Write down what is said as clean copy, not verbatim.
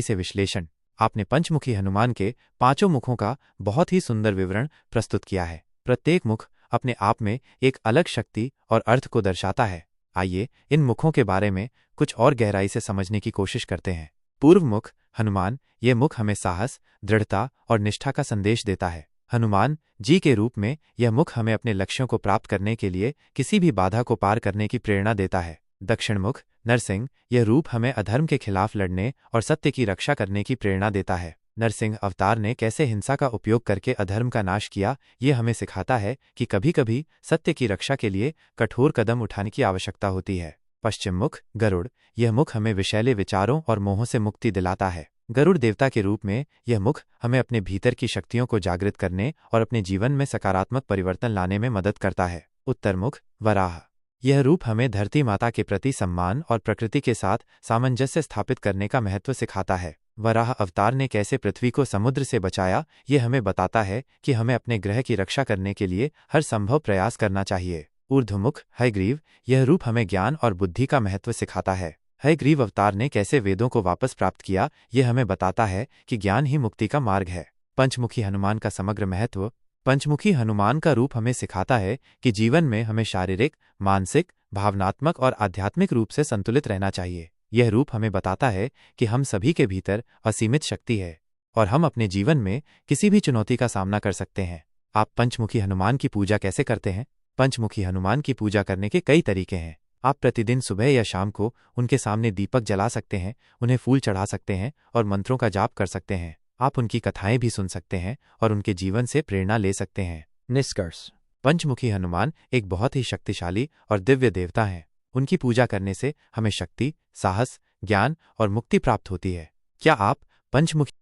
से विश्लेषण। आपने पंचमुखी हनुमान के पांचों मुखों का बहुत ही सुंदर विवरण प्रस्तुत किया है। प्रत्येक मुख अपने आप में एक अलग शक्ति और अर्थ को दर्शाता है। आइए इन मुखों के बारे में कुछ और गहराई से समझने की कोशिश करते हैं। पूर्व मुख हनुमान, ये मुख हमें साहस, दृढ़ता और निष्ठा का संदेश देता है। हनुमान जी के रूप में यह मुख हमें अपने लक्ष्यों को प्राप्त करने के लिए किसी भी बाधा को पार करने की प्रेरणा देता है। दक्षिण मुख नरसिंह, यह रूप हमें अधर्म के खिलाफ लड़ने और सत्य की रक्षा करने की प्रेरणा देता है। नरसिंह अवतार ने कैसे हिंसा का उपयोग करके अधर्म का नाश किया, ये हमें सिखाता है कि कभी कभी सत्य की रक्षा के लिए कठोर कदम उठाने की आवश्यकता होती है। पश्चिम मुख गरुड़, यह मुख हमें विषैले विचारों और मोहों से मुक्ति दिलाता है। गरुड़ देवता के रूप में यह मुख हमें अपने भीतर की शक्तियों को जागृत करने और अपने जीवन में सकारात्मक परिवर्तन लाने में मदद करता है। उत्तर मुख वराह, यह रूप हमें धरती माता के प्रति सम्मान और प्रकृति के साथ सामंजस्य स्थापित करने का महत्व सिखाता है। वराह अवतार ने कैसे पृथ्वी को समुद्र से बचाया, ये हमें बताता है कि हमें अपने ग्रह की रक्षा करने के लिए हर संभव प्रयास करना चाहिए। ऊर्ध्वमुख हयग्रीव, यह रूप हमें ज्ञान और बुद्धि का महत्व सिखाता है। हयग्रीव अवतार ने कैसे वेदों को वापस प्राप्त किया, ये हमें बताता है कि ज्ञान ही मुक्ति का मार्ग है। पंचमुखी हनुमान का समग्र महत्व। पंचमुखी हनुमान का रूप हमें सिखाता है कि जीवन में हमें शारीरिक, मानसिक, भावनात्मक और आध्यात्मिक रूप से संतुलित रहना चाहिए। यह रूप हमें बताता है कि हम सभी के भीतर असीमित शक्ति है और हम अपने जीवन में किसी भी चुनौती का सामना कर सकते हैं। आप पंचमुखी हनुमान की पूजा कैसे करते हैं? पंचमुखी हनुमान की पूजा करने के कई तरीके हैं। आप प्रतिदिन सुबह या शाम को उनके सामने दीपक जला सकते हैं, उन्हें फूल चढ़ा सकते हैं और मंत्रों का जाप कर सकते हैं। आप उनकी कथाएं भी सुन सकते हैं और उनके जीवन से प्रेरणा ले सकते हैं। निष्कर्ष, पंचमुखी हनुमान एक बहुत ही शक्तिशाली और दिव्य देवता हैं। उनकी पूजा करने से हमें शक्ति, साहस, ज्ञान और मुक्ति प्राप्त होती है। क्या आप पंचमुखी